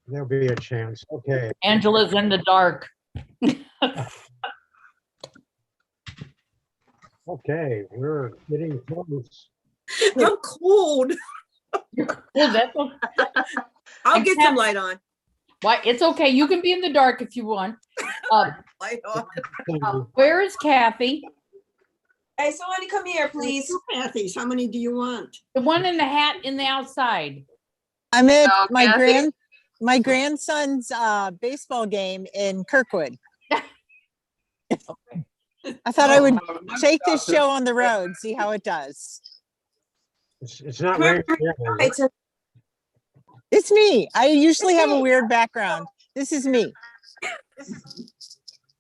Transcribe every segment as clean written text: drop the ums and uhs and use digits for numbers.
There'll be a chance. Okay. Angela's in the dark. Okay, we're getting close. I'm cold. Well, that's okay. I'll get some light on. Why, it's okay. You can be in the dark if you want. Light on. Where is Kathy? Hey, somebody come here, please. Two Kathy's, how many do you want? The one in the hat in the outside. I'm at Oh, Kathy? my grandson's baseball game in Kirkwood. I thought I would take this show on the road, see how it does. It's not raining yet, is it? It's me. I usually have a weird background. This is me.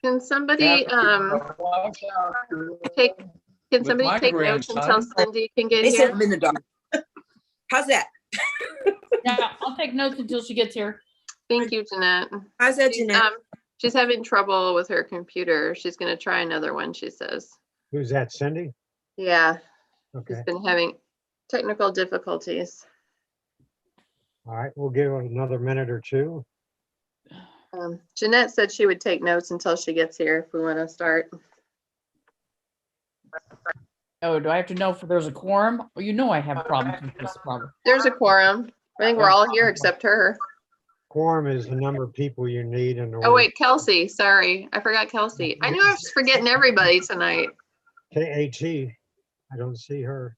Can somebody take notes until Cindy can get They said here? I'm in the dark. How's that? Yeah, I'll take notes until she gets here. Thank you, Jeanette. How's that, Jeanette? She's having trouble with her computer. She's gonna try another one, she says. Who's that, Cindy? Yeah, Okay, she's been having technical difficulties. all right, we'll give it another minute or two. Jeanette said she would take notes until she gets here if we want to start. Oh, do I have to know if there's a quorum? Well, you know I have problems with this problem. There's a quorum. I think we're all here except her. Quorum is the number of people you need in order. Oh, wait, Kelsey, sorry. I forgot Kelsey. I knew I was forgetting everybody tonight. KAT, I don't see her.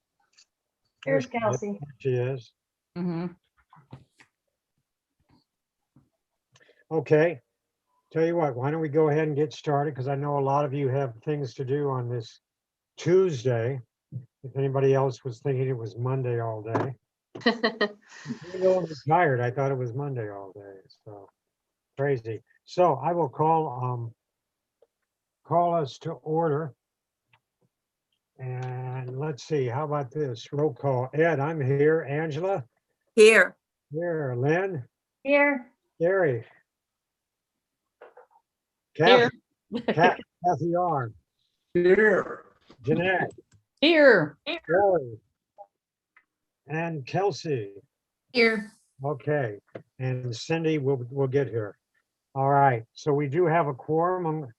Here's Kelsey. She is. Mhm. Okay, tell you what, why don't we go ahead and get started? Because I know a lot of you have things to do on this Tuesday. If anybody else was thinking it was Monday all day. I'm a little tired. I thought it was Monday all day, so crazy. So I will call us to order. And let's see, how about this? Roll call. Ed, I'm here. Angela? Here. Here. Lynn? Here. Gary? Here. Kathy R. Here. Jeanette? Here. Lori? And Kelsey? Here. Okay, and Cindy will get here. All right, so we do have a quorum.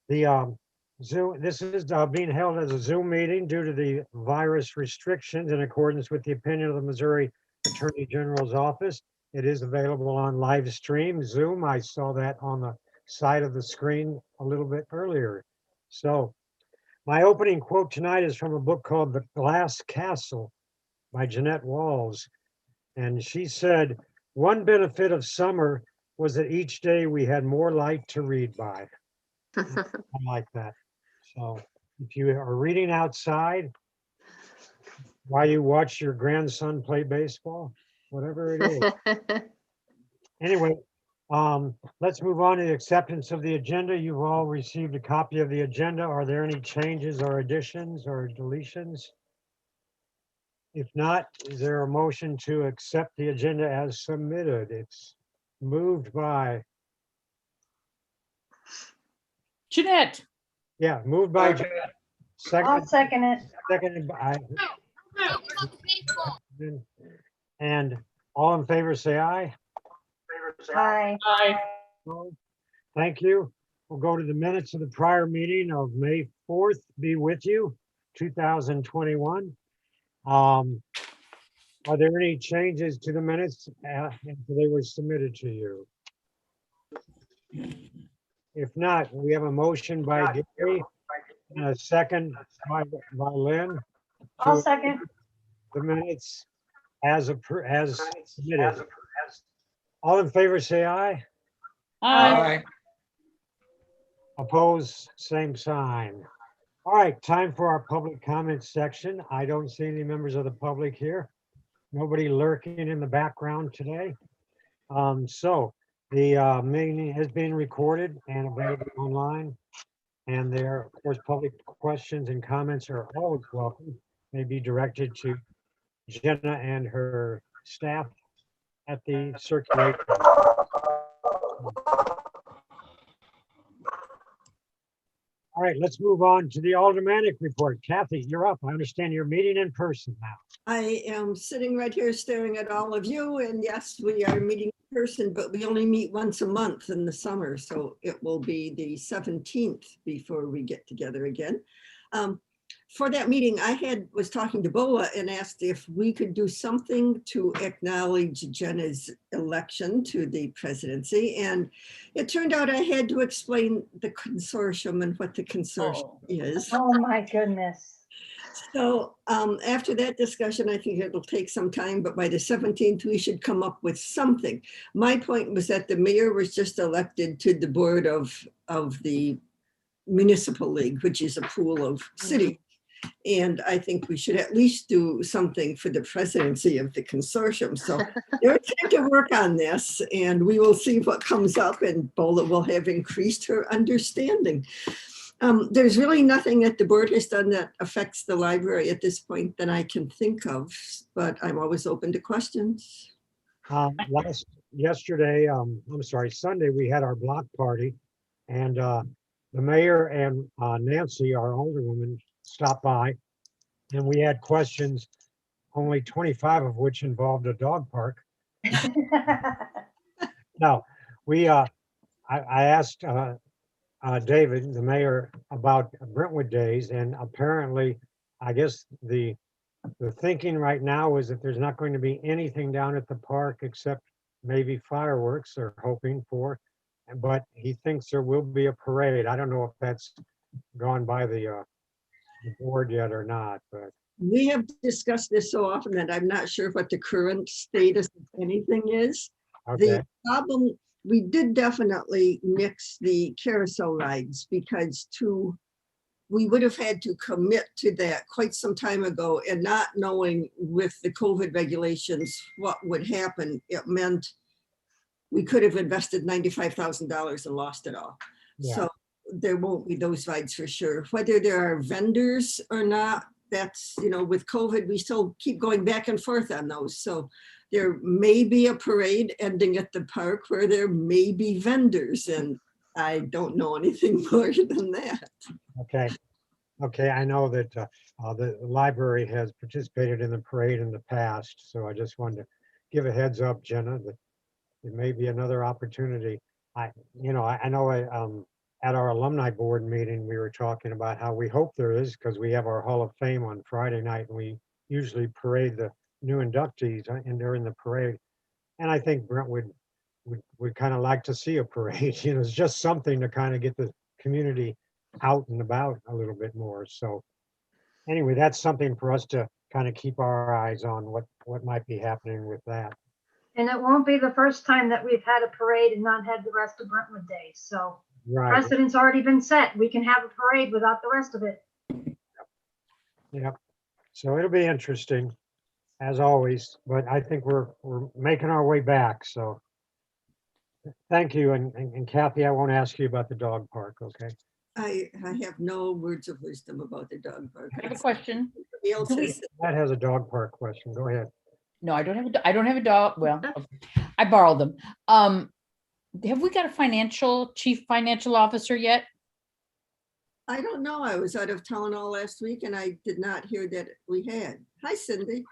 The Zoom, this is being held as a Zoom meeting due to the virus restrictions in accordance with the opinion of the Missouri Attorney General's office. It is available on live stream Zoom. I saw that on the side of the screen a little bit earlier. So my opening quote tonight is from a book called The Glass Castle by Jeanette Walls. And she said, one benefit of summer was that each day we had more light to read by. I like that. So if you are reading outside while you watch your grandson play baseball, whatever it is. Anyway, let's move on to the acceptance of the agenda. You've all received a copy of the agenda. Are there any changes or additions or deletions? If not, is there a motion to accept the agenda as submitted? It's moved by, Jeanette. yeah, moved by Jeanette. I'll second it. Seconded by. And all in favor, say aye. Aye. Hi. Thank you. We'll go to the minutes of the prior meeting of May 4th, be with you, 2021. Are there any changes to the minutes after they were submitted to you? If not, we have a motion by Gary and a second by Lynn. I'll to second. the minutes as submitted. All in favor, say aye. Hi. Opposed, same sign. All right, time for our public comment section. I don't see any members of the public here. Nobody lurking in the background today. So the meeting has been recorded and available online. And there, of course, public questions and comments are always welcome. May be directed to Jenna and her staff at the circulation. All right, let's move on to the aldermanic report. Kathy, you're up. I understand you're meeting in person now. I am sitting right here staring at all of you, and yes, we are meeting in person, but we only meet once a month in the summer, so it will be the 17th before we get together again. For that meeting, was talking to Boa and asked if we could do something to acknowledge Jenna's election to the presidency. And it turned out I had to explain the consortium and what the consortium Oh. is. Oh, my goodness. So after that discussion, I think it'll take some time, but by the 17th, we should come up with something. My point was that the mayor was just elected to the board of the municipal league, which is a pool of cities. And I think we should at least do something for the presidency of the consortium. So they're trying to work on this, and we will see what comes up, and Bola will have increased her understanding. There's really nothing that the board has done that affects the library at this point that I can think of, but I'm always open to questions. Sunday, we had our block party, and the mayor and Nancy, our alderwoman, stopped by, and we had questions, only 25 of which involved a dog park. No, I asked David, the mayor, about Brentwood Days, and apparently, I guess the thinking right now is that there's not going to be anything down at the park except maybe fireworks, they're hoping for, but he thinks there will be a parade. I don't know if that's gone by the board yet or not, but We have discussed this so often that I'm not sure what the current status of anything is. okay. The problem, we did definitely mix the carousel rides because we would have had to commit to that quite some time ago, and not knowing with the COVID regulations what would happen, it meant we could have invested $95,000 and lost it all. Yeah. So there won't be those rides for sure. Whether there are vendors or not, that's, with COVID, we still keep going back and forth on those. So there may be a parade ending at the park where there may be vendors, and I don't know anything more than that. Okay. Okay, I know that the library has participated in the parade in the past, so I just wanted to give a heads up, Jenna, that it may be another opportunity. I know at our alumni board meeting, we were talking about how we hope there is, because we have our Hall of Fame on Friday night, and we usually parade the new inductees and during the parade. And I think Brentwood would kind of like to see a parade. It's just something to kind of get the community out and about a little bit more. So anyway, that's something for us to kind of keep our eyes on, what might be happening with that. And it won't be the first time that we've had a parade and not had the rest of Brentwood Days. So Right. precedent's already been set. We can have a parade without the rest of it. Yep. So it'll be interesting as always, but I think we're making our way back. So thank you. And Kathy, I won't ask you about the dog park. Okay. I have no words of wisdom about the dog park. I have a question. Somebody else Do we- has- That has a dog park question. Go ahead. No, I don't have a dog. Well, okay. I borrowed them. Have we got a chief financial officer yet? I don't know. I was out of town all last week and I did not hear that we had. Hi, Cindy.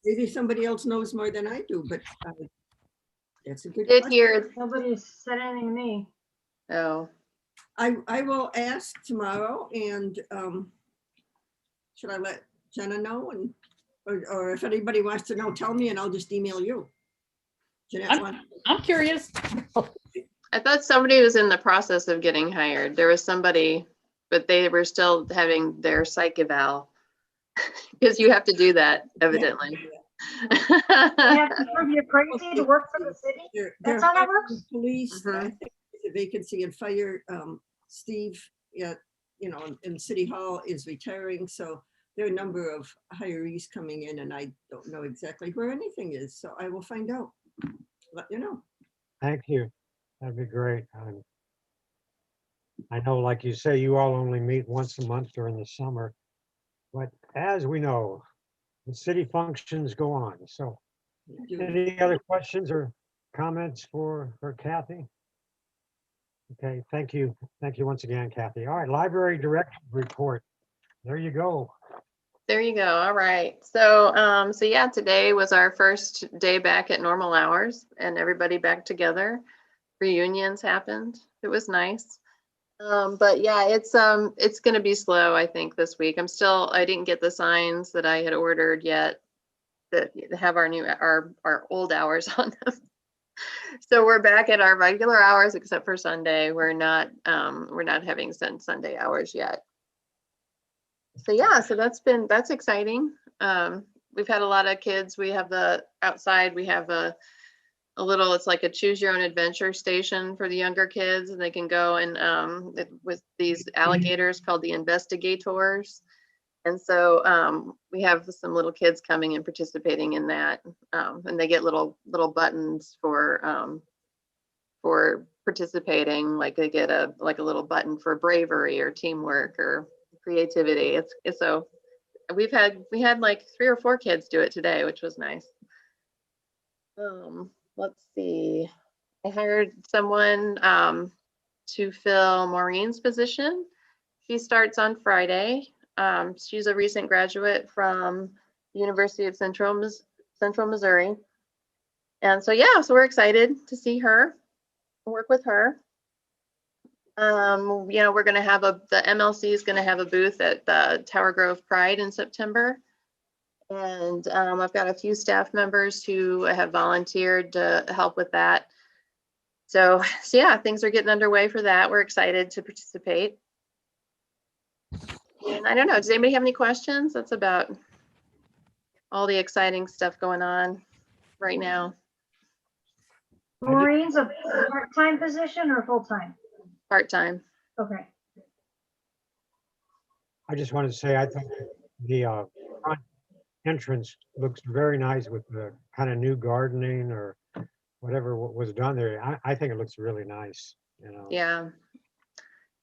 Maybe somebody else knows more than I do, but that's a good Did question. hear, Nobody's said anything to me. oh, I will ask tomorrow, and should I let Jenna know, or if anybody wants to know, tell me and I'll just email you. Jeanette, I'm curious. I thought somebody was in the process of getting hired. There was somebody, but they were still having their psych eval. Because you have to do that, evidently. You have to prove you're crazy to work for the city. That's how that works? Police, I Mhm. think there's a vacancy in fire. Steve, in City Hall is retiring, so there are a number of hirees coming in, and I don't know exactly where anything is, so I will find out. Let you know. Thank you. That'd be great. I know, like you say, you all only meet once a month during the summer, but as we know, the city functions go on. So any other questions or comments for Kathy? Okay, thank you. Thank you once again, Kathy. All right, library director report. There you go. There you go. All right. So yeah, today was our first day back at normal hours and everybody back together. Reunions happened. It was nice. But yeah, it's going to be slow, I think, this week. I didn't get the signs that I had ordered yet that have our old hours on them. So we're back at our regular hours except for Sunday. We're not having Sunday hours yet. So yeah, so that's exciting. We've had a lot of kids. We have outside, we have a little, it's like a choose your own adventure station for the younger kids, and they can go and with these alligators called the investigators. And so we have some little kids coming and participating in that, and they get little buttons for participating. Like they get a little button for bravery or teamwork or creativity. It's so we had like 3 or 4 kids do it today, which was nice. Let's see. I hired someone to fill Maureen's position. She starts on Friday. She's a recent graduate from the University of Central Missouri. And so yeah, so we're excited to see her, work with her. We're going to have the MLC is going to have a booth at the Tower Grove Pride in September. And I've got a few staff members who have volunteered to help with that. So yeah, things are getting underway for that. We're excited to participate. And I don't know, does anybody have any questions? That's about all the exciting stuff going on right now. Maureen's a part-time position or full-time? Part-time. Okay. I just wanted to say, I think the front entrance looks very nice with the kind of new gardening or whatever was done there. I think it looks really nice, you know. Yeah.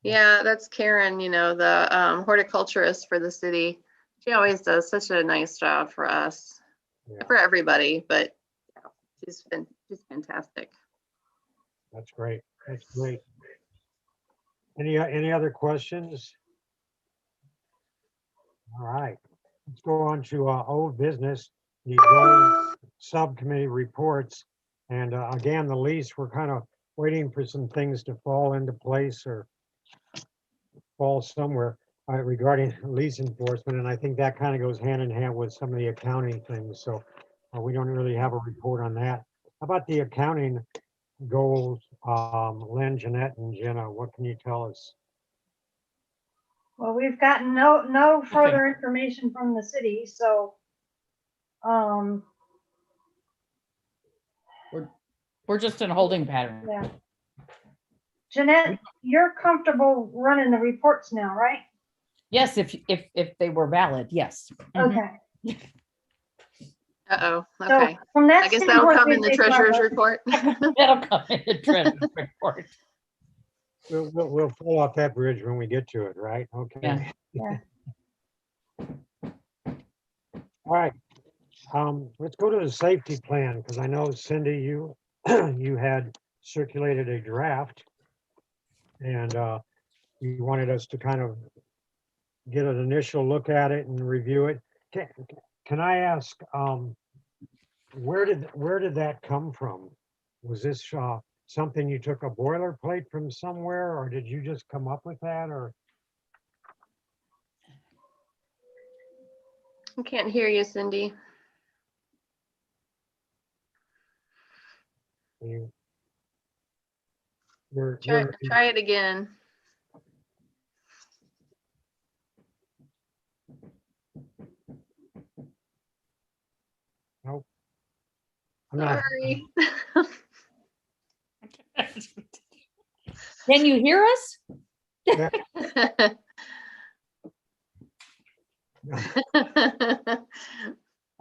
Yeah, that's Karen, the horticulturist for the city. She always does such a nice job for us, Yeah. for everybody, but yeah, she's fantastic. That's great. That's great. Any other questions? All right, let's go on to old business, the goal subcommittee reports. And again, the lease, we're kind of waiting for some things to fall into place or fall somewhere regarding lease enforcement. And I think that kind of goes hand in hand with some of the accounting things. So we don't really have a report on that. How about the accounting goals? Lynn, Jeanette, and Jenna, what can you tell us? Well, we've gotten no further information from the city, so We're just in a holding pattern. yeah. Jeanette, you're comfortable running the reports now, right? Yes, if they were valid, yes. Mhm. Okay. Uh-oh, So okay. from that I guess that'll standpoint, come in the they treasurer's cover. report. That'll come in the treasurer's report. We'll fall off that bridge when we get to it, right? Okay. Yeah. Yeah. All right. Let's go to the safety plan, because I know, Cindy, you you had circulated a draft and you wanted us to kind of get an initial look at it and review it. Can I ask, where did that come from? Was this something you took a boilerplate from somewhere, or did you just come up with that, or? I can't hear you, Cindy. Try it again. Nope. I'm not. Sorry. Can you hear us?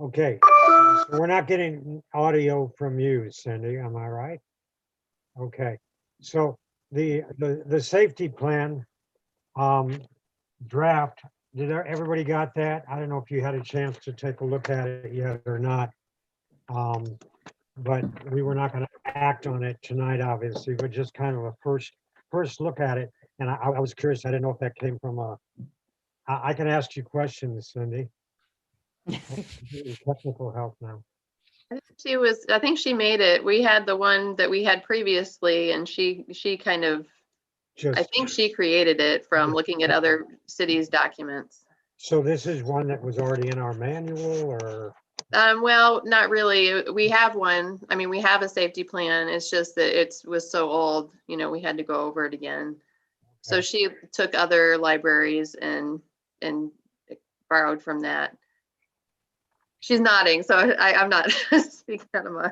Okay, so we're not getting audio from you, Cindy, am I right? Okay, so the safety plan draft, everybody got that? I don't know if you had a chance to take a look at it yet or not. But we were not going to act on it tonight, obviously, but just kind of a first look at it. And I was curious, I didn't know if that came from I can ask you questions, Cindy. Technical help now. I think she made it. We had the one that we had previously and she kind of, I Just, think she created it from looking at other cities' documents. so this is one that was already in our manual or? Well, not really. We have one. I mean, we have a safety plan. It's just that it was so old, we had to go over it again. So Okay. she took other libraries and borrowed from that. She's nodding, so I'm not speaking out of my.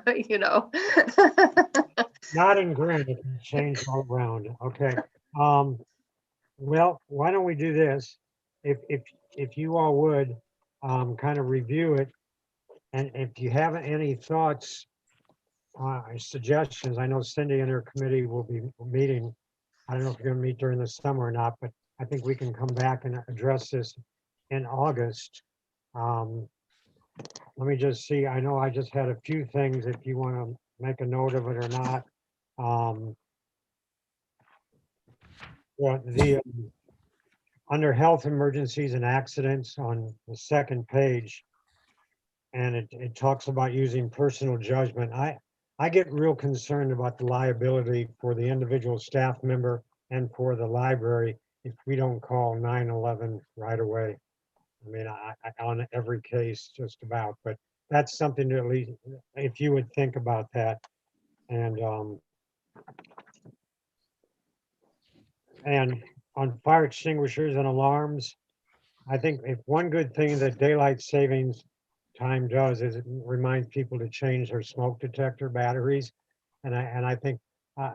Not in green, it can change all around. Okay. Well, why don't we do this? If you all would, kind of review it. And if you have any thoughts, suggestions, I know Cindy and her committee will be meeting. I don't know if you're gonna meet during the summer or not, but I think we can come back and address this in August. Let me just see, I know I just had a few things, if you want to make a note of it or not. Under health emergencies and accidents on the second page, and it talks about using personal judgment. I get real concerned about the liability for the individual staff member and for the library if we don't call 911 right away. I mean, I on every case just about, but that's something to at least, if you would think about that. And on fire extinguishers and alarms, I think if one good thing that daylight savings time does is it reminds people to change their smoke detector batteries. And I think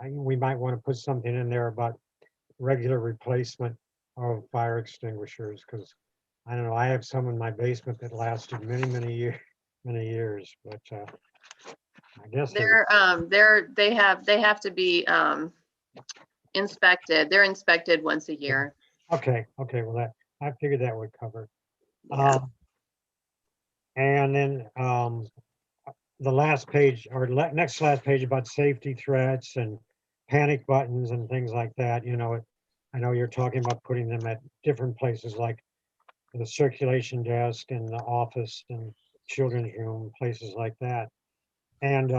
we might want to put something in there about regular replacement of fire extinguishers, because I don't know, I have some in my basement that lasted many years, but I guess They have to be inspected. They're inspected once a year. okay, well, I figured that would cover. Yeah. And then the last page or next last page about safety threats and panic buttons and things like that, I know you're talking about putting them at different places like the circulation desk and the office and children's room, places like that. And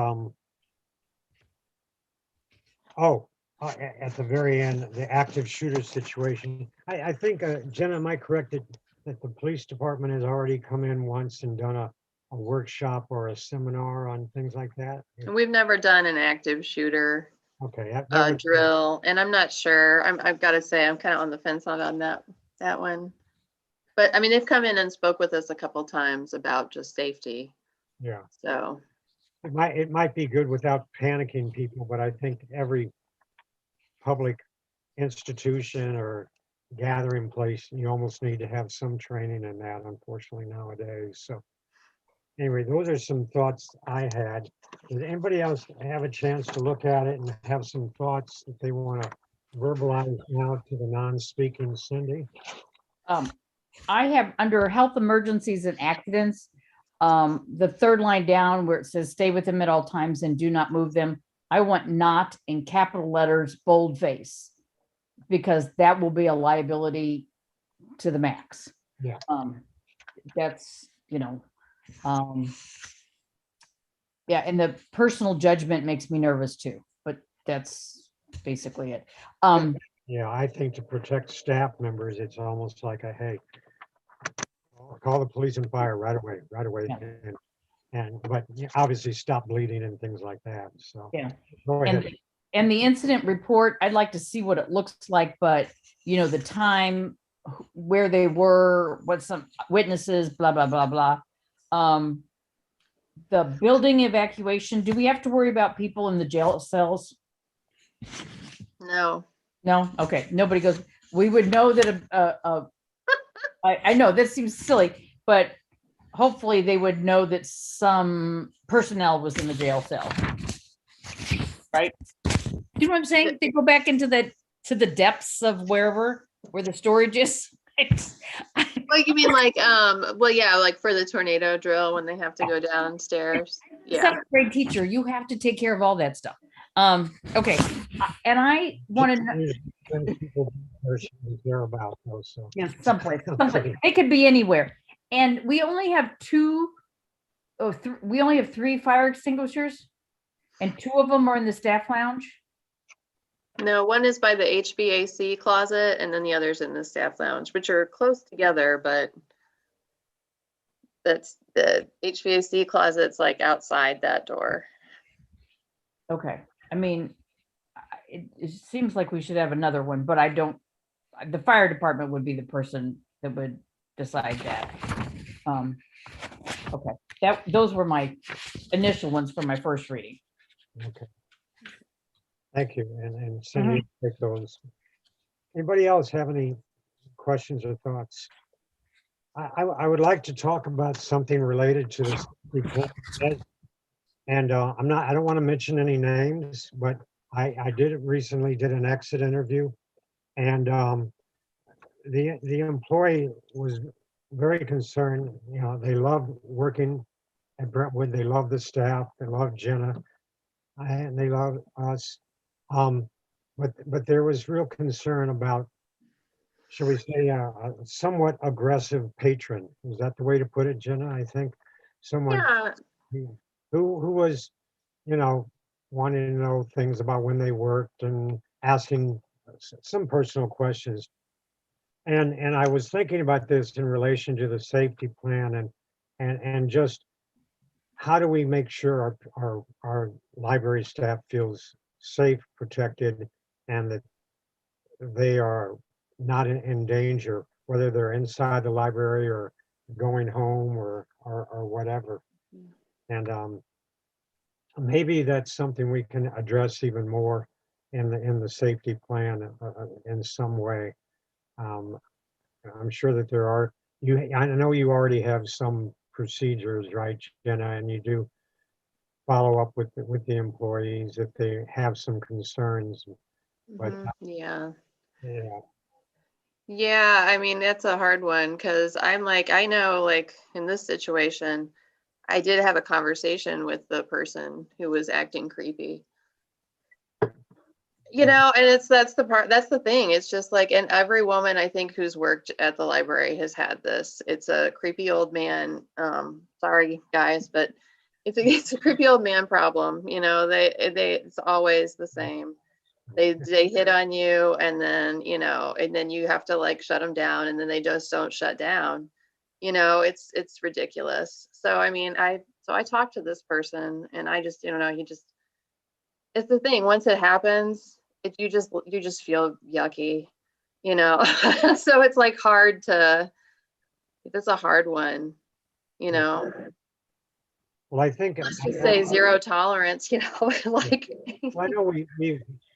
at the very end, the active shooter situation. I think, Jenna, am I correct that the police department has already come in once and done a workshop or a seminar on things like that? And we've never done an active shooter Okay. that would- drill, and I'm not sure. I've got to say, I'm kind of on the fence on that one. But I mean, they've come in and spoke with us a couple times about just safety. Yeah, So it might be good without panicking people, but I think every public institution or gathering place, you almost need to have some training in that, unfortunately, nowadays. So anyway, those are some thoughts I had. Does anybody else have a chance to look at it and have some thoughts that they want to verbalize now to the non-speaking Cindy? I have under health emergencies and accidents, the third line down where it says stay with them at all times and do not move them. I want not in capital letters, boldface, because that will be a liability to the max. Yeah. That's, yeah, and the personal judgment makes me nervous too, but that's basically it. Yeah, I think to protect staff members, it's almost like hey, call the police and fire right away. Yeah. But obviously stop bleeding and things like that. So Yeah. go ahead. And the incident report, I'd like to see what it looks like, but the time, where they were, what some witnesses, blah, blah, blah, blah. The building evacuation, do we have to worry about people in the jail cells? no. No? Okay, nobody goes, we would know that I know that seems silly, but hopefully they would know that some personnel was in the jail cell. Right? You know what I'm saying? They go back into to the depths of where the storage is. Like you mean like well yeah, like for the tornado drill when they have to go downstairs. Yeah. Seventh grade teacher, you have to take care of all that stuff. Okay, and I want to know. People thereabouts, so. Yeah, someplace. It could be anywhere. And we only have we only have 3 fire extinguishers, and 2 of them are in the staff lounge. No, one is by the HVAC closet and then the other's in the staff lounge, which are close together, but that's the HVAC closet's like outside that door. Okay, I mean, it seems like we should have another one, but I don't, the fire department would be the person that would decide that. Okay, those were my initial ones for my first reading. Okay. Thank you, and Cindy, take those. Anybody else have any questions or thoughts? I would like to talk about something related to this report. And I don't want to mention any names, but I recently did an exit interview, and the employee was very concerned. You know, they love working at Brentwood. They love the staff. They love Jenna, and they love us. But there was real concern about, shall we say, a somewhat aggressive patron. Is that the way to put it, Jenna? I think someone Yeah, who was, you know, wanting to know things about when they worked and asking some personal questions. And I was thinking about this in relation to the safety plan and just how do we make sure our library staff feels safe, protected, and that they are not in danger, whether they're inside the library or going home or whatever. And maybe that's something we can address even more in the safety plan in some way. I'm sure that there are, I know you already have some procedures, right, Jenna, and you do follow up with the employees if they have some concerns, but yeah. yeah. Yeah, I mean, that's a hard one because I'm like, I know, like in this situation, I did have a conversation with the person who was acting creepy. You know, and that's the thing. It's just like, and every woman I think who's worked at the library has had this. It's a creepy old man. Sorry guys, but it's a creepy old man problem. You know, it's always the same. They hit on you, and then, you know, and then you have to like shut them down, and then they just don't shut down. You know, it's ridiculous. So I mean, I talked to this person, and I just, you know, it's the thing. Once it happens, you just feel yucky, you know. So it's like it's a hard one, you know. Well, I think Let's just say zero tolerance, you know. Like, well, I know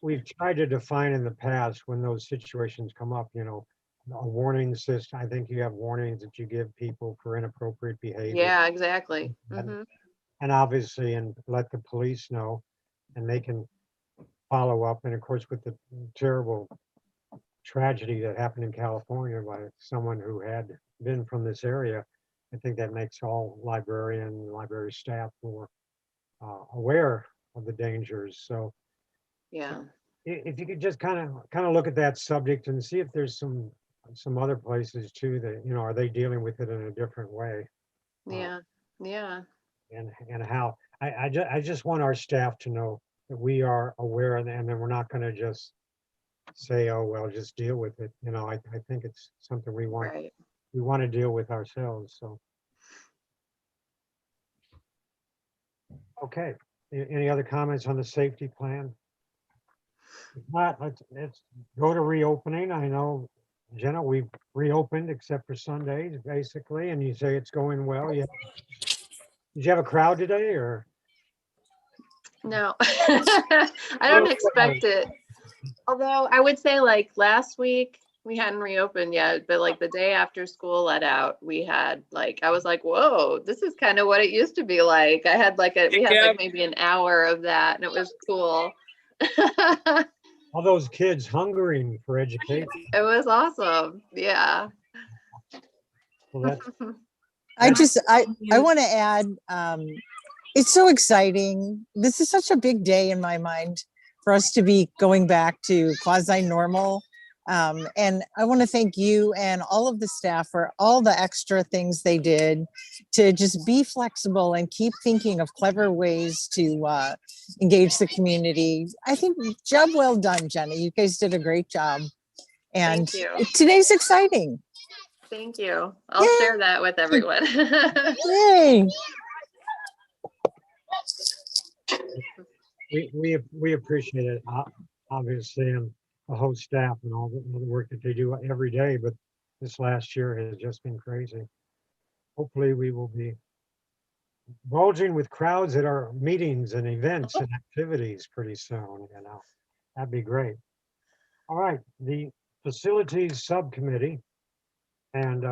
we've tried to define in the past when those situations come up, you know, a warning system. I think you have warnings that you give people for inappropriate behavior. yeah, exactly. And obviously, and let the police know, and they can follow up. And of course, with the terrible tragedy that happened in California by someone who had been from this area, I think that makes all library staff more aware of the dangers. So Yeah. if you could just kind of look at that subject and see if there's some other places too that, you know, are they dealing with it in a different way? Yeah. Yeah. And how I just want our staff to know that we are aware, and then we're not going to just say, oh well, just deal with it. You know, I think it's something we want to deal with ourselves. So okay, any other comments on the safety plan? If not, let's go to reopening. I know, Jenna, we've reopened except for Sundays basically, and you say it's going well. Yeah. Did you have a crowd today or? No, I don't expect it. Although I would say like last week we hadn't reopened yet, but like the day after school let out, we had like, I was like, whoa, this is kind of what it used to be like. We had like maybe an hour of that, and it was cool. All those kids hungering for education. It was awesome. Yeah. Well, I want to add, it's so exciting. This is such a big day in my mind for us to be going back to quasi-normal. And I want to thank you and all of the staff for all the extra things they did to just be flexible and keep thinking of clever ways to engage the community. I think job well done, Jenny. You guys did a great job. And Thank you. today's exciting. Thank you. I'll Yay. share that with everyone. Yay. We appreciate it, obviously, and the whole staff and all the work that they do every day, but this last year has just been crazy. Hopefully we will be bulging with crowds at our meetings and events and activities pretty soon, you know. That'd be great. All right, the facilities subcommittee and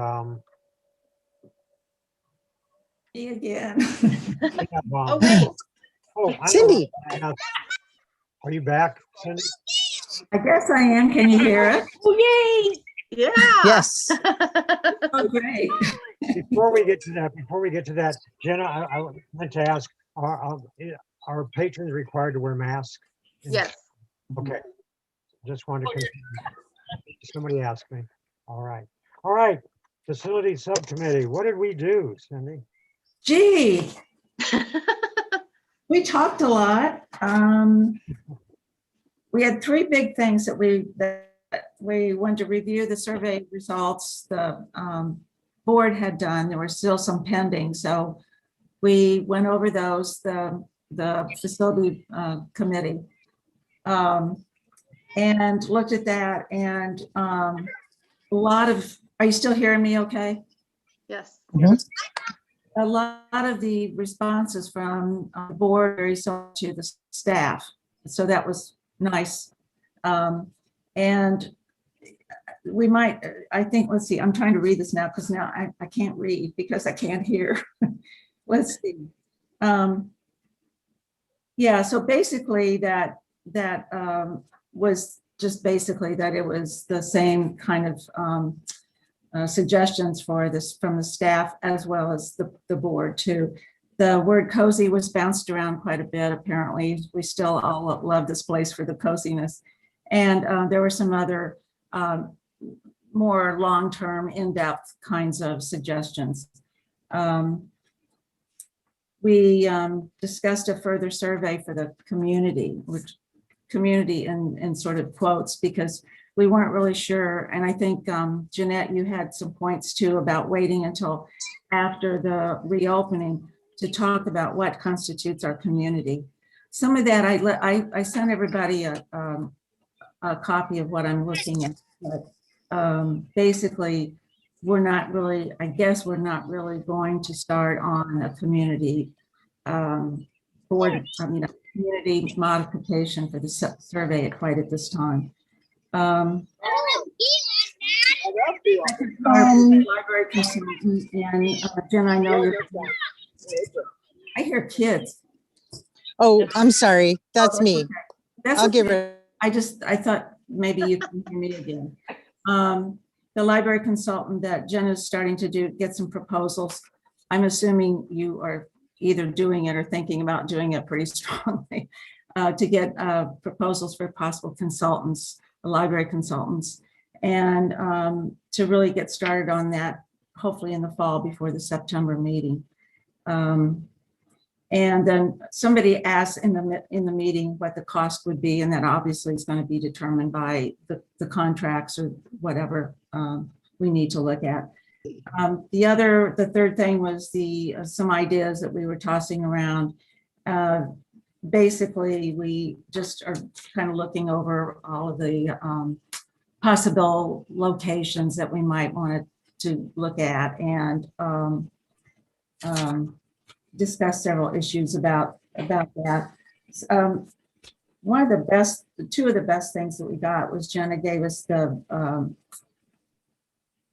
Me again. we have, Oh, wait. I Cindy. know. Are you back, Cindy? I guess I am. Can you hear it? Oh, yay. Yeah. Yes. Oh, great. Before we get to that, Jenna, I meant to ask, are patrons required to wear masks? Yes. Okay. Just wanted to confirm. Somebody asked me. All right. All right. Facility subcommittee. What did we do, Cindy? Gee, we talked a lot. We had three big things that we wanted to review the survey results the board had done. There were still some pending, so we went over those, the facility committee, and looked at that, and a lot of, are you still hearing me okay? Yes. A lot of the responses from the board are to the staff, so that was nice. And we might, I think, let's see, I'm trying to read this now because now I can't read because I can't hear. Let's see. Yeah, so basically that was just basically that it was the same kind of suggestions for this from the staff as well as the board too. The word cozy was bounced around quite a bit. Apparently, we still all love this place for the coziness. And there were some other more long-term, in-depth kinds of suggestions. We discussed a further survey for the community, which community in sort of quotes, because we weren't really sure. And I think, Jeanette, you had some points too about waiting until after the reopening to talk about what constitutes our community. Some of that I sent everybody a copy of what I'm looking at. But basically, we're not really, I guess we're not really going to start on a community board, I mean, a community modification for the survey quite at this time. Library consultant, and Jen, I know you're, I hear kids. Oh, I'm sorry. That's me. Okay. That's I'll give okay. her. I thought maybe you can hear me again. The library consultant that Jen is starting to get some proposals. I'm assuming you are either doing it or thinking about doing it pretty strongly to get proposals for possible consultants, library consultants, and to really get started on that, hopefully in the fall before the September meeting. And then somebody asked in the meeting what the cost would be, and that obviously is going to be determined by the contracts or whatever we need to look at. The third thing was some ideas that we were tossing around. Basically, we just are kind of looking over all of the possible locations that we might want to look at, and discuss several issues about that. One of two of the best things that we got was Jenna gave us the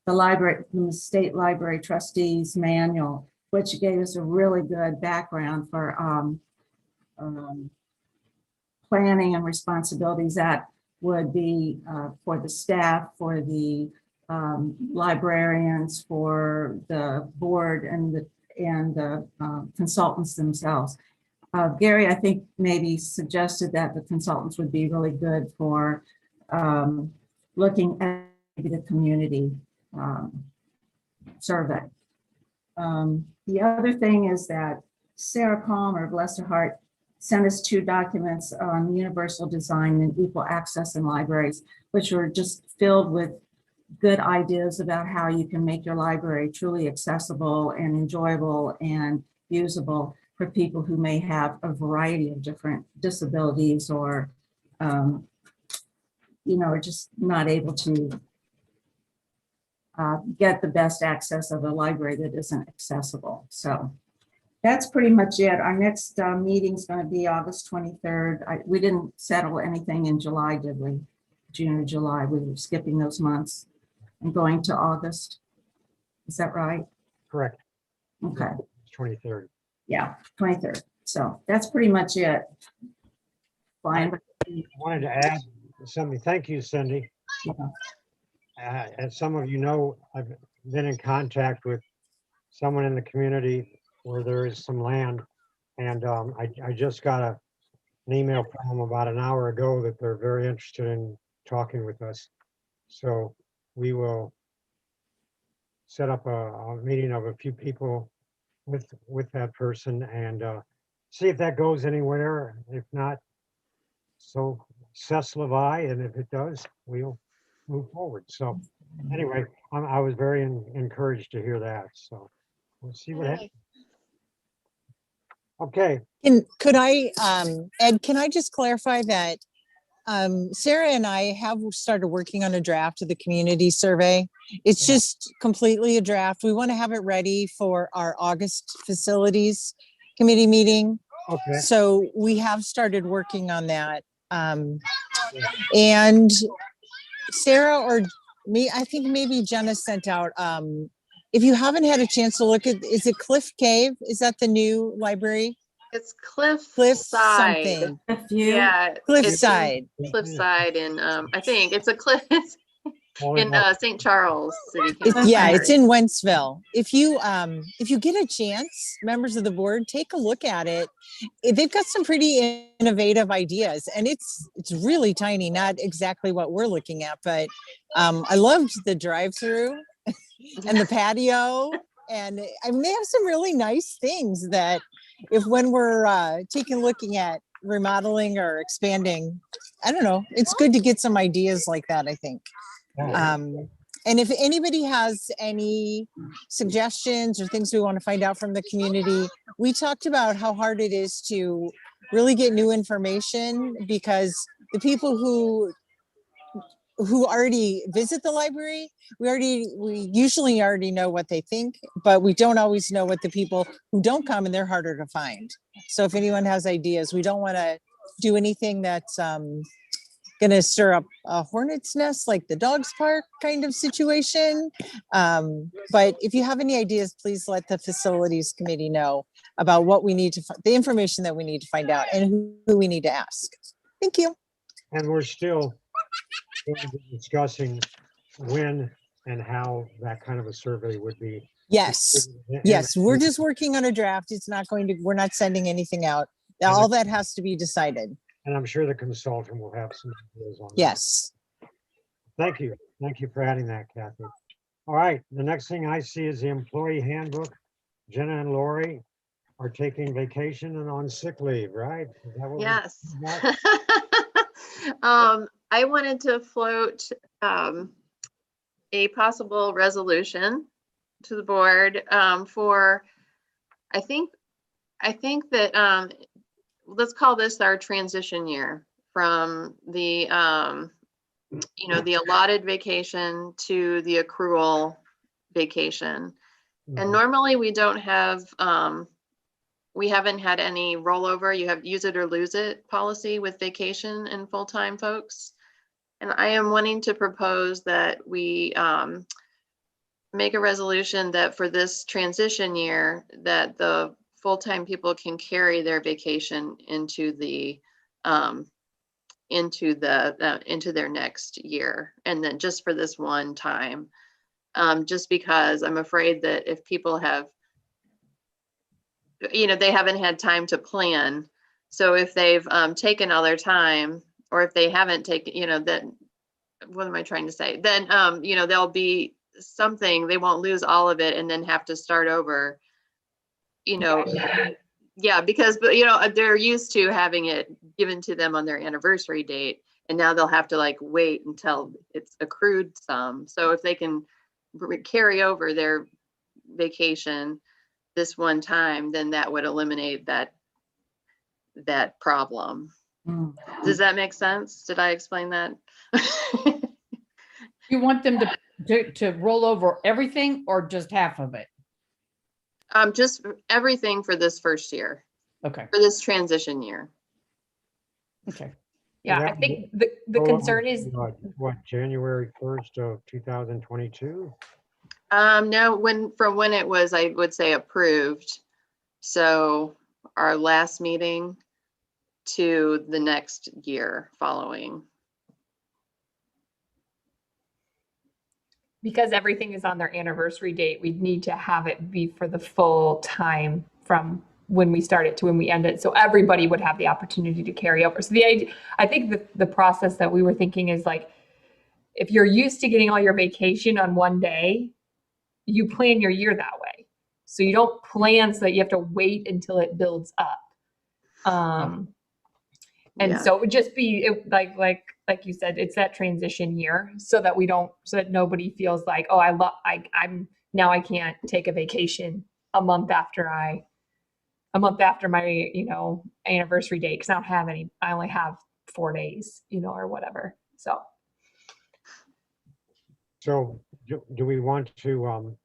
library, the state library trustees manual, which gave us a really good background for planning and responsibilities that would be for the staff, for the librarians, for the board, and the consultants themselves. Gary, I think maybe suggested that the consultants would be really good for looking at the community survey. The other thing is that Sarah Palmer, bless her heart, sent us 2 documents on universal design and equal access in libraries, which were just filled with good ideas about how you can make your library truly accessible and enjoyable and usable for people who may have a variety of different disabilities or, are just not able to get the best access of a library that isn't accessible. So that's pretty much it. Our next meeting is going to be August 23rd. We didn't settle anything in July, did we? June or July. We were skipping those months and going to August. Is that right? Correct. Okay. 23rd. Yeah, 23rd. So that's pretty much it. Fine. I wanted to add something. Thank you, Cindy. As some of you know, I've been in contact with someone in the community where there is some land. And I just got an email from them about an hour ago that they're very interested in talking with us. So we will set up a meeting of a few people with that person and see if that goes anywhere. If not, so cess levi, and if it does, we'll move forward. So anyway, I was very encouraged to hear that. So we'll see what happens. Okay. And could I, Ed, can I just clarify that Sarah and I have started working on a draft of the community survey. It's just completely a draft. We want to have it ready for our August facilities committee meeting. Okay. So we have started working on that. And Sarah or me, I think maybe Jenna sent out, if you haven't had a chance to look at, is it Cliff Cave? Is that the new library? It's Cliff Side. something. Yeah. Cliffside. Cliffside in, I think it's a cliff in St. Charles City. Yeah, it's in Wentzville. If you get a chance, members of the board, take a look at it. They've got some pretty innovative ideas, and it's really tiny, not exactly what we're looking at, but I loved the drive-through and the patio, and I mean, they have some really nice things that when we're looking at remodeling or expanding, I don't know, it's good to get some ideas like that, I think. And if anybody has any suggestions or things we want to find out from the community, we talked about how hard it is to really get new information, because the people who already visit the library, we usually already know what they think, but we don't always know what the people who don't come, and they're harder to find. So if anyone has ideas, we don't want to do anything that's going to stir up a hornet's nest, like the dogs park kind of situation. But if you have any ideas, please let the facilities committee know about what we need to, the information that we need to find out, and who we need to ask. Thank you. And we're still going to be discussing when and how that kind of a survey would be. Yes. Yes. We're just working on a draft. We're not sending anything out. All that has to be decided. And I'm sure the consultant will have some ideas on that. Yes. Thank you. Thank you for adding that, Kathy. All right. The next thing I see is the employee handbook. Jenna and Lori are taking vacation and on sick leave, right? Is that what Yes. I wanted to float a possible resolution to the board for, I think that let's call this our transition year from the the allotted vacation to the accrual vacation. And normally we don't have we haven't had any rollover. You have use it or lose it policy with vacation and full-time folks. And I am wanting to propose that we make a resolution that for this transition year, that the full-time people can carry their vacation into their next year, and then just for this one time, just because I'm afraid that if people have, they haven't had time to plan. So if they've taken all their time, or if they haven't taken, that what am I trying to say? Then, you know, there'll be something, they won't lose all of it and then have to start over, you know. Yeah, because, but you know, they're used to having it given to them on their anniversary date, and now they'll have to like wait until it's accrued some. So if they can carry over their vacation this one time, then that would eliminate that problem. Mm. Does that make sense? Did I explain that? You want them to roll over everything or just half of it? Just everything for this first year, Okay, for this transition year. okay. Yeah, I that think the go on concern is, What, January 1st of 2022? No, from when it was, I would say approved. So our last meeting to the next year following. because everything is on their anniversary date, we'd need to have it be for the full time from when we start it to when we end it. So everybody would have the opportunity to carry over. So I think the process that we were thinking is like, if you're used to getting all your vacation on one day, you plan your year that way. So you don't plan so that you have to wait until it builds up. And Yeah. so it would just be like you said, it's that transition year so that nobody feels like, oh, I'm now I can't take a vacation a month after my, you know, anniversary date, because I don't have any, I only have 4 days, you know, or whatever. So do we want to,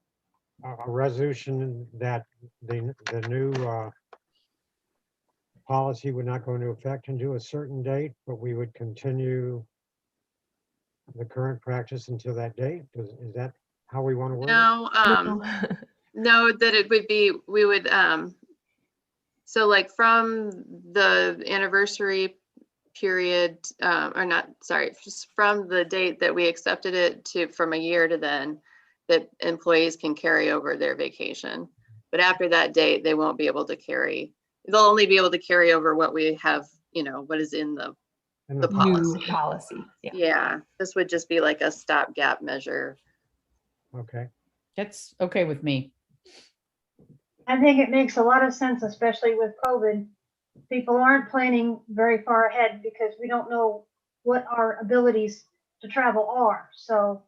a resolution that the new policy would not go into effect until a certain date, but we would continue the current practice until that date? Is that how we want to word it? No, no, that it would be, we would, so like from the anniversary period, or not, sorry, just from the date that we accepted it to, from a year to then, that employees can carry over their vacation. But after that date, they won't be able to they'll only be able to carry over what we have, you know, what is in the And the New policy. policy. Yeah. Yeah, this would just be like a stopgap measure. Okay, That's okay with me. I think it makes a lot of sense, especially with COVID. People aren't planning very far ahead because we don't know what our abilities to travel are. So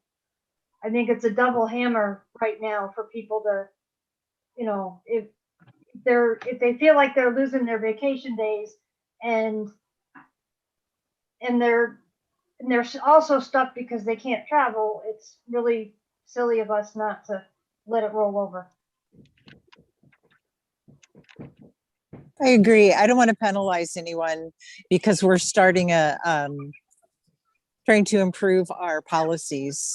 I think it's a double hammer right now for people to, you know, if they feel like they're losing their vacation days and they're also stuck because they can't travel, it's really silly of us not to let it roll over. I agree. I don't want to penalize anyone because we're starting trying to improve our policies.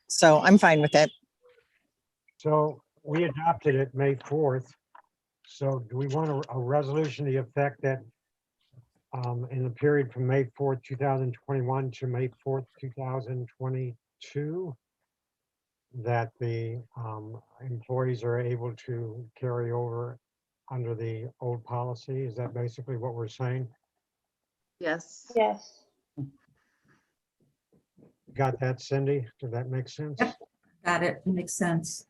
So I'm fine with it. so we adopted it May 4th. So do we want a resolution to the effect that in the period from May 4th, 2021 to May 4th, 2022, that the employees are able to carry over under the old policy? Is that basically what we're saying? Yes. Yes. Got that, Cindy? Does that make sense? Yep. Got it. Makes sense.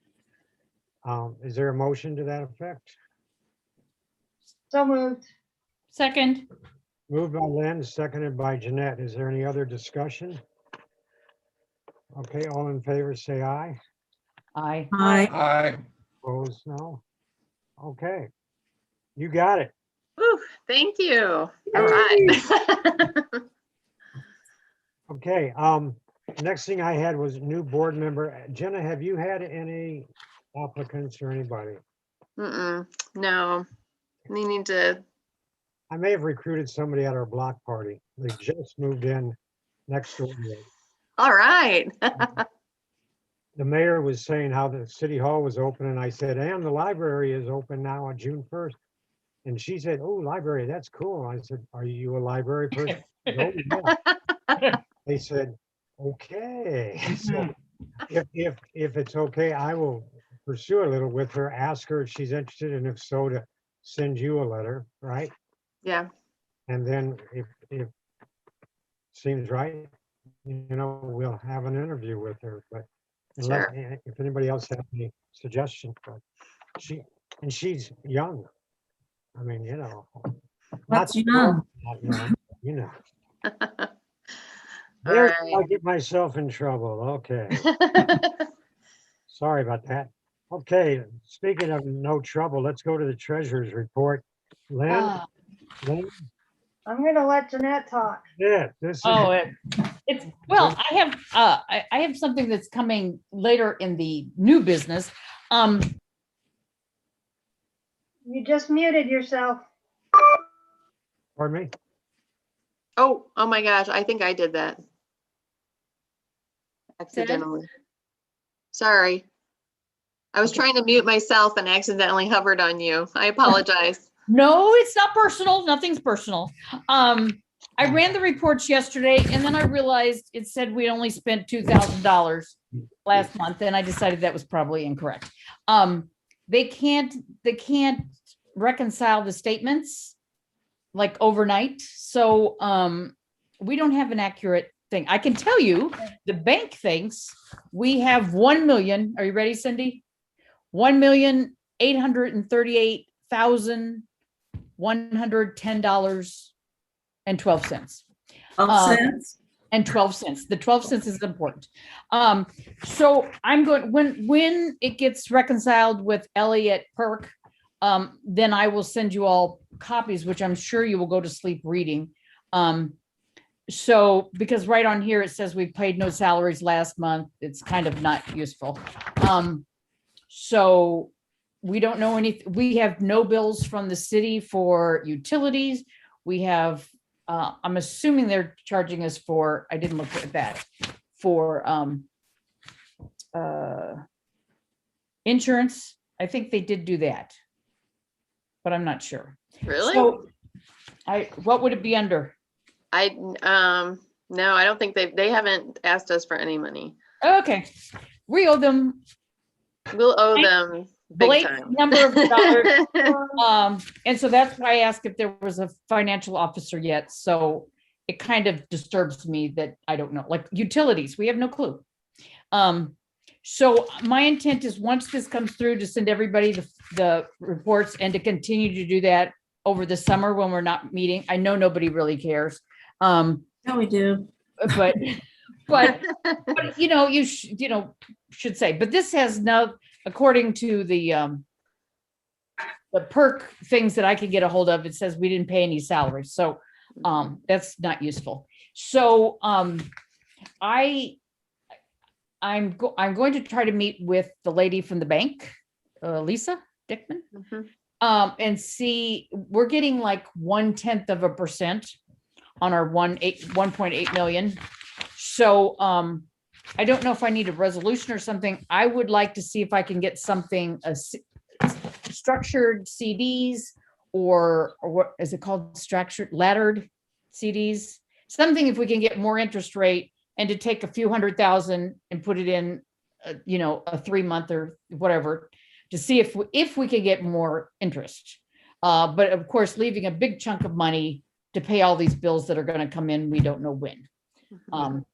Is there a motion to that effect? So moved. Second, Moved by Lynn, seconded by Jeanette. Is there any other discussion? Okay, all in favor, say aye. aye. Hi. Opposed, no? Okay, you got it. Whew, thank you. All right. Okay, next thing I had was new board member. Jenna, have you had any applicants or anybody? No, we need to. I may have recruited somebody at our block party. They just moved in next door to us. All right. The mayor was saying how the city hall was open, and I said, and the library is open now on June 1st. And she said, oh, library, that's cool. I said, are you a library person? Oh, yeah. They said, okay. So if it's okay, I will pursue a little with her, ask her if she's interested, and if so, to send you a letter, right? Yeah. And then if seems right, we'll have an interview with her, but Sure. if anybody else has any suggestions, but she's young. I mean, What's not young? not young, All There, right. I get myself in trouble. Okay, sorry about that. Okay, speaking of no trouble, let's go to the treasurer's report. Lynn, Ah, Lynn, I'm gonna let Jeanette talk. yeah, this is. Oh, it's, well, I have something that's coming later in the new business. You just muted yourself. Pardon me? Oh my gosh, I think I did that. Accidentally. Sorry. I was trying to mute myself and accidentally hovered on you. I apologize. No, it's not personal. Nothing's personal. I ran the reports yesterday and then I realized it said we only spent $2,000 last month and I decided that was probably incorrect. They can't reconcile the statements like overnight. So, we don't have an accurate thing. I can tell you, the bank thinks we have 1 million. Are you ready, Cindy? $1,838,110.12. 12 cents? And 12 cents. The 12 cents is important. So I'm going, when it gets reconciled with Elliott Perk, then I will send you all copies, which I'm sure you will go to sleep reading. So, because right on here, it says we paid no salaries last month. It's kind of not useful. So we don't know anything. We have no bills from the city for utilities. We have, I'm assuming they're charging us for, I didn't look at that, for insurance. I think they did do that, but I'm not sure. Really? So what would it be under? No, I don't think they haven't asked us for any money. Okay, we owe them We'll owe them big blank time. number of dollars. And so that's why I asked if there was a financial officer yet. So it kind of disturbs me that I don't know, like utilities, we have no clue. So my intent is once this comes through to send everybody the reports and to continue to do that over the summer when we're not meeting. I know nobody really cares. No, we do. But you should say, but this has no, according to the perk things that I could get a hold of, it says we didn't pay any salaries. So that's not useful. So I'm going to try to meet with the lady from the bank, Lisa Dickman, and see, we're getting like 0.1% on our 1.8 million. So I don't know if I need a resolution or something. I would like to see if I can get something, structured CDs or what is it called? Structured laddered CDs, something if we can get more interest rate and to take a few $100,000 and put it in, a 3-month or whatever, to see if we can get more interest. But of course, leaving a big chunk of money to pay all these bills that are going to come in, we don't know when.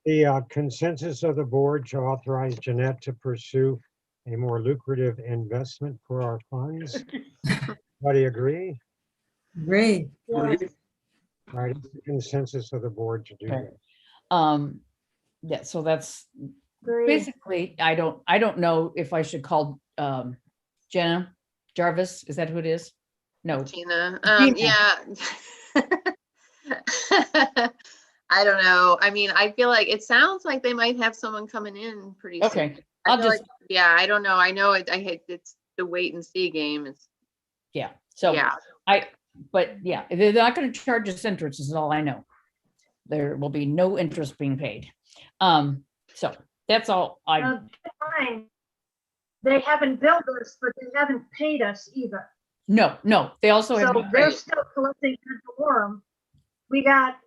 The consensus of the board to authorize Jeanette to pursue a more lucrative investment for our funds. Everybody agree? Agree. Right, it's the consensus of the board to do Okay. that. Yeah, so that's Agreed. basically, I don't know if I should call Jenna Jarvis. Is that who it is? No. Gina. Gina. Yeah. I don't know. I mean, I feel like it sounds like they might have someone coming in pretty soon. Okay, I I'll feel just, like, yeah, I don't know. I know it's the wait and see game. It's yeah, so yeah. but yeah, they're not going to charge us interest is all I know. There will be no interest being paid. So that's all Keep in mind, they haven't billed us, but they haven't paid us either. no, they also have. So not they're paid. still collecting ad valorem. We got,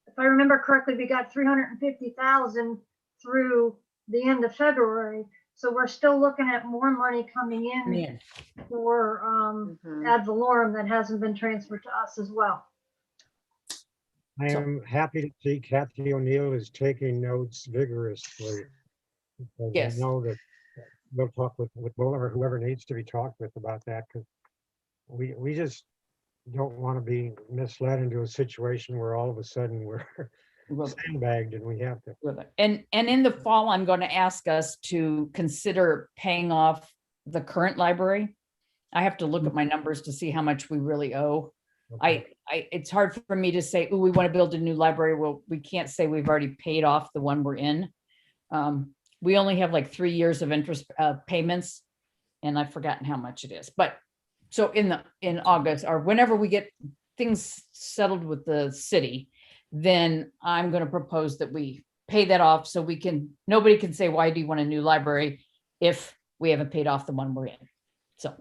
if I remember correctly, we got 350,000 through the end of February. So we're still looking at more money coming in Man, for Mhm. ad valorem that hasn't been transferred to us as well. I So- am happy to see Kathy O'Neill is taking notes vigorously. Because I Yes. know that we'll talk with Buller or whoever needs to be talked with about that, because we just don't want to be misled into a situation where all of a sudden we're Well, sandbagged and we have to. And in the fall, I'm going to ask us to consider paying off the current library. I have to look at my numbers to see how much we really owe. Okay. It's hard for me to say, oh, we want to build a new library. Well, we can't say we've already paid off the one we're in. We only have like 3 years of interest payments, and I've forgotten how much it is. But so in August or whenever we get things settled with the city, then I'm going to propose that we pay that off so we can, nobody can say, why do you want a new library if we haven't paid off the one we're in? So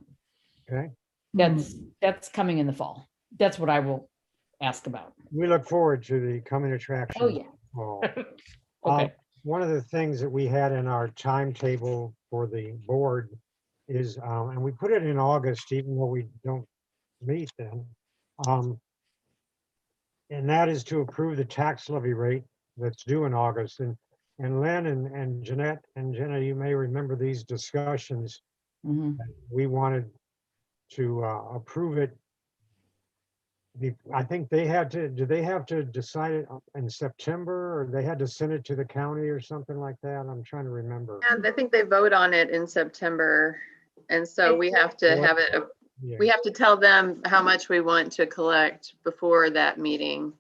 Okay. that's coming in the fall. That's what I will ask about. We look forward to the coming attraction. Oh, yeah. Oh. Okay. One of the things that we had in our timetable for the board is, and we put it in August, even though we don't meet then. And that is to approve the tax levy rate that's due in August. And Lynn and Jeanette and Jenna, you may remember these discussions. Mhm. We wanted to approve it. I think they had to, do they have to decide it in September, or they had to send it to the county or something like that? I'm trying to remember. And I think they vote on it in September. And so we have to have it, Yeah. we have to tell them how much we want to collect before that meeting.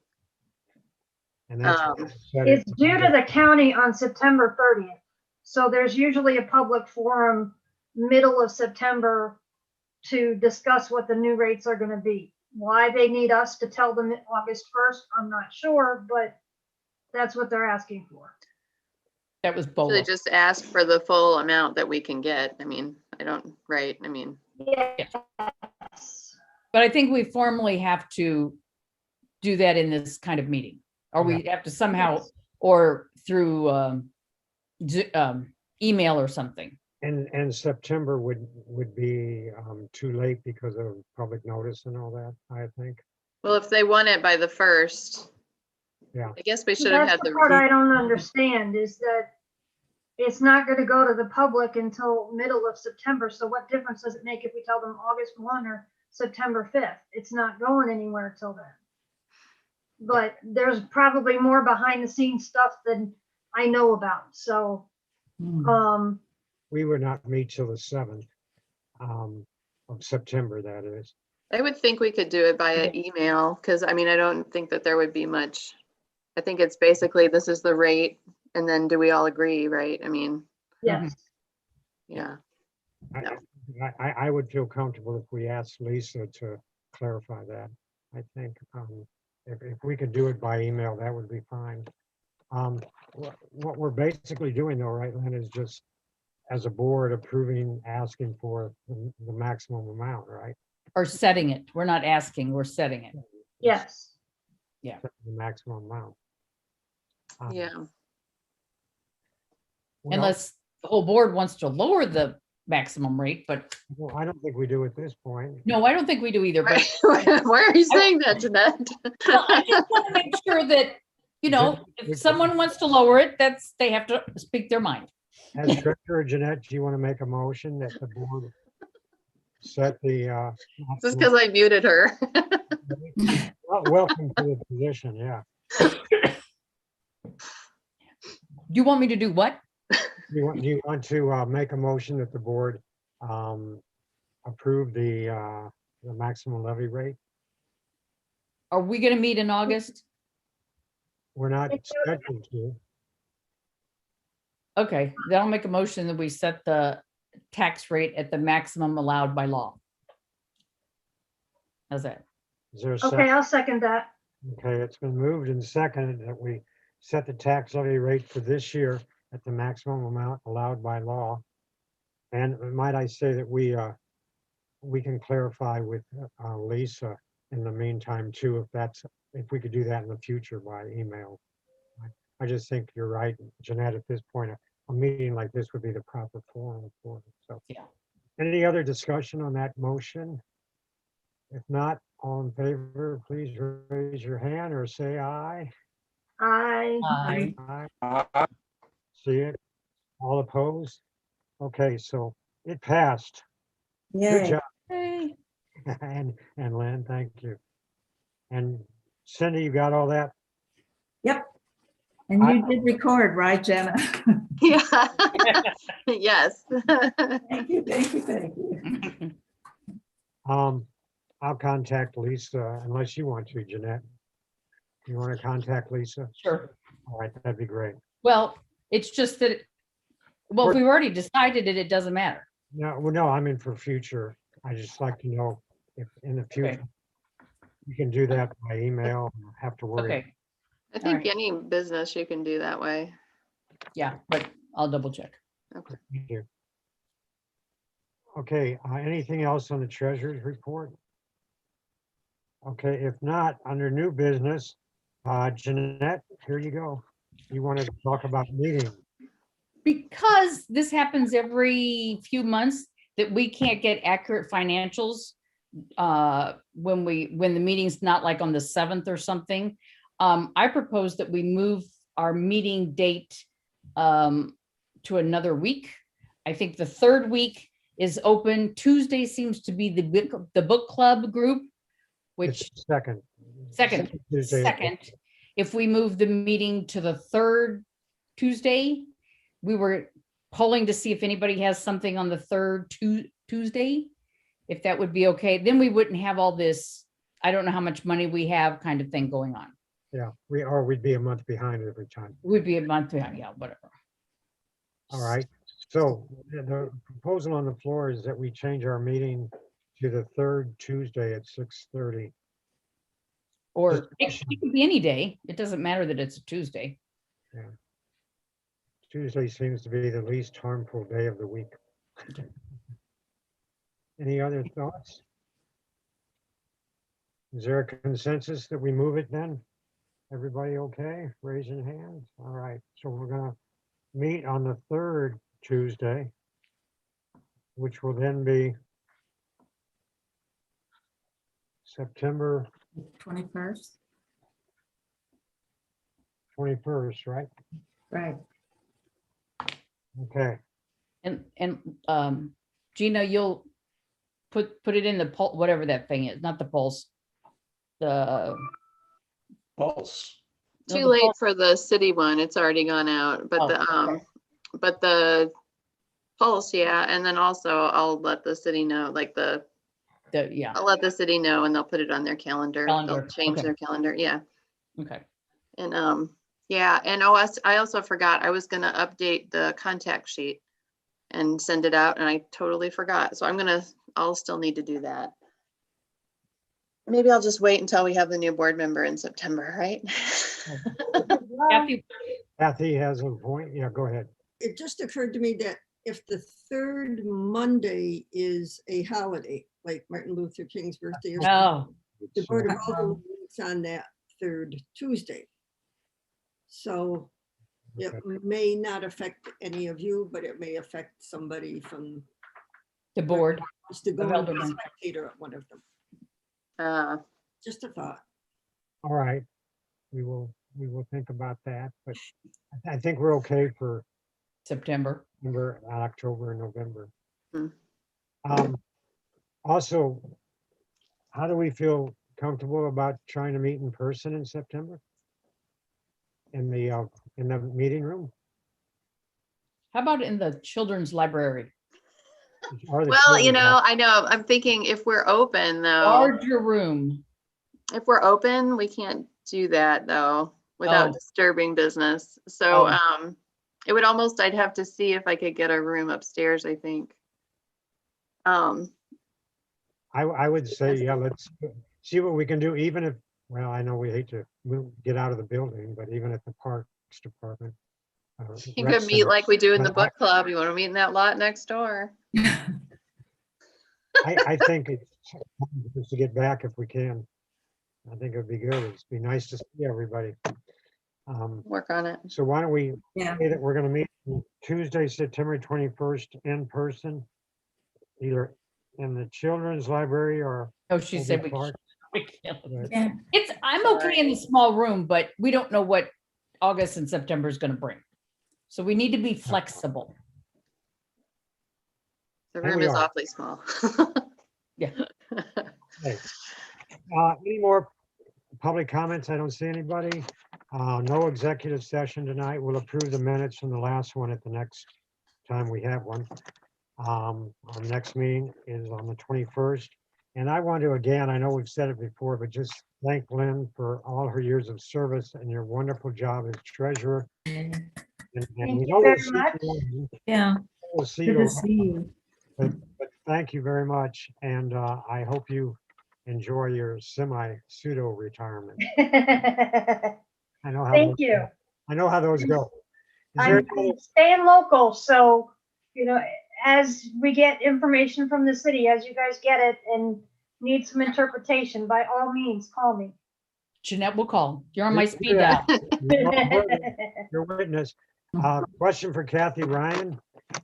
And that's Um, what I said It's it- due to the county on September 30th. So there's usually a public forum middle of September to discuss what the new rates are going to be. Why they need us to tell them August 1st, I'm not sure, but that's what they're asking for. That was So they BOLA. just ask for the full amount that we can get. I mean, I don't, right? I mean, Yes. But I think we formally have to do that in this kind of meeting, or we have to somehow, Yes. or through email or something. And September would be too late because of public notice and all that, I think. well, if they want it by the 1st. Yeah. I guess we should have That's had the part I the, don't understand is that it's not going to go to the public until middle of September. So what difference does it make if we tell them August 1 or September 5th? It's not going anywhere till then. But there's probably more behind the scenes stuff than I know about. So, We would not meet till the 7th of September, that is. I would think we could do it via email, because I mean, I don't think that there would be much. I think it's basically, this is the rate, and then do we all agree, right? I mean, yes. yeah. I- I would feel comfortable if we asked Lisa to clarify that. I think if we could do it by email, that would be fine. What we're basically doing though, right, Lynn, is just as a board approving, asking for the maximum amount, right? Or setting it. We're not asking, we're setting it. Yes. The maximum amount. Yeah. Well, Unless the whole board wants to lower the maximum rate, but well, I don't think we do at this point. no, I don't think we do either. But Why are you saying that, Jeanette? well, I just want to make sure that, you know, if someone wants to lower it, they have to speak their mind. As Director Jeanette, do you want to make a motion that the board set the Just because I muted her. welcome to the position, yeah. Do you want me to do what? Do you want to make a motion that the board approve the maximum levy rate? Are we going to meet in August? We're not scheduled to. Okay, then I'll make a motion that we set the tax rate at the maximum allowed by law. How's that? Is there a Okay, second? I'll second that. Okay, it's been moved and seconded that we set the tax levy rate for this year at the maximum amount allowed by law. And might I say that we can clarify with Lisa in the meantime too, if we could do that in the future by email. I just think you're right, Jeanette, at this point, a meeting like this would be the proper forum for it. So, Yeah. any other discussion on that motion? If not, all in favor, please raise your hand or say aye. I, Aye. See it? All opposed? Okay, so it passed. Good Yay. job. Hey. And Lynn, thank you. And Cindy, you got all that? Yep. And you did record, right, Jenna? Yeah. Yes. Thank you, thank you, thank you. I'll contact Lisa unless you want to, Jeanette. You want to contact Lisa? Sure. All right, that'd be great. Well, it's just that, well, if we've already decided it, it doesn't matter. No, well, no, I mean for future. I just like to know if in the future. Okay. You can do that by email, don't have to worry. Okay, I think Alright. any business you can do that way. yeah, but I'll double check. Okay. Thank you. Okay, anything else on the treasurer's report? Okay, if not, under new business, Jeanette, here you go. You wanted to talk about meeting. Because this happens every few months that we can't get accurate financials when the meeting's not like on the 7th or something. I propose that we move our meeting date to another week. I think the 3rd week is open. Tuesday seems to be the book club group, which It's second. second. If we move the meeting to the 3rd Tuesday, we were polling to see if anybody has something on the 3rd Tuesday, if that would be okay. Then we wouldn't have all this, I don't know how much money we have kind of thing going on. Yeah, we'd be a month behind every time. We'd be a month behind, yeah, whatever. All right, so the proposal on the floor is that we change our meeting to the 3rd Tuesday at 6:30. Or it could be any day. It doesn't matter that it's a Tuesday. Tuesday seems to be the least harmful day of the week. Any other thoughts? Is there a consensus that we move it then? Everybody okay? Raising hands? All right, so we're gonna meet on the 3rd Tuesday, which will then be September 21st, 21st, right? right. Okay, And Gina, you'll put it in the poll, whatever that thing is, not the pulse. The Pulse. no, Too the late pulse- for the city one. It's already gone out, but Oh, okay. but the Pulse, yeah. And then also I'll let the city know, yeah, I'll let the city know and they'll put it on their calendar. Calendar, They'll change okay. their calendar. Yeah. okay. And yeah, and I also forgot, I was gonna update the contact sheet and send it out and I totally forgot. So I'll still need to do that. Maybe I'll just wait until we have the new board member in September, right? Kathy, Kathy has a point. Yeah, go ahead. It just occurred to me that if the 3rd Monday is a holiday, like Martin Luther King's birthday, or something, oh, the Board of Aldermen meets on that 3rd Tuesday. So it may not affect any of you, but it may affect somebody from the board. wants to go Of and be a Aldermen. spectator at one of them. Just a thought. All right, we will think about that, but I think we're okay for September. November, October, and November. Hmm. Also, how do we feel comfortable about trying to meet in person in September? In the meeting room? How about in the children's library? Or the Well, children's I know, I'm thinking if we're open though, Larger room. if we're open, we can't do that though, without Oh. disturbing business. So, Oh. it would almost, I'd have to see if I could get a room upstairs, I think. I would say, yeah, let's see what we can do, even if, well, I know we hate to get out of the building, but even at the Parks Department. You rec could meet center. like we do in the But book club. You want to meet in that lot next door? I think it's time for us to get back if we can. I think it'd be good. It'd be nice to see everybody. Work on it. So why don't we Yeah. say that we're gonna meet Tuesday, September 21st in person, either and the children's library are. Oh, she will be said we parked. can't. Right. Yeah. I'm okay in the small room, but we don't know what August and September is gonna bring. So we need to be flexible. The Here room we is are. awfully small. Yeah. Okay. Any more public comments? I don't see anybody. No executive session tonight. We'll approve the minutes from the last one at the next time we have one. Our next meeting is on the 21st. And I want to, again, I know we've said it before, but just thank Lynn for all her years of service and your wonderful job as treasurer. And Thank we you know very we'll see much. you- Yeah, we'll see good you, to see you. but thank you very much. And I hope you enjoy your semi-pseudo retirement. I know how. Thank those you. go. I know how those go. Is there I'm any other- staying local, so, as we get information from the city, as you guys get it and need some interpretation, by all means, call me. Jeanette will call. You're on my speed Yeah. dial. Your witness. Question for Kathy Ryan.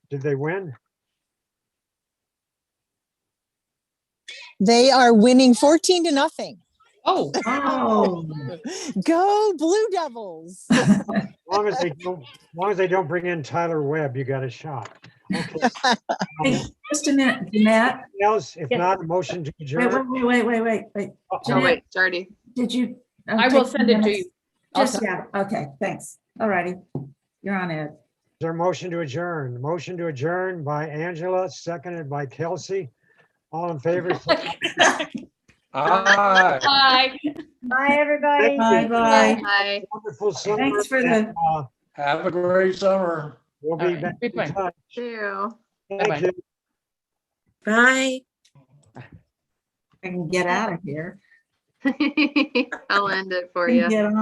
Did they win? They are winning 14-0. Oh, Oh. Go Blue Devils. As long as they don't bring in Tyler Webb, you got a shot. Okay. Hey, just a minute, Jeanette. Anything else? If Yes. not, a motion to Wait, adjourn. wait. Oh, Jeanette, wait, Jardy. did you? I will take send it to minutes? you. I'll Just, yeah, okay, thanks. All righty. You're on, Ed. Is there a motion to adjourn? Motion to adjourn by Angela, seconded by Kelsey. All in favor? Aye. Bye. Bye, everybody. Bye, bye. Hi. Wonderful summer. Thanks for the- and, Have a great summer. We'll All be right, back be in fine. touch. You. Thank Bye-bye. you. Bye. I can get out of here. I'll end it for Can you. Get on.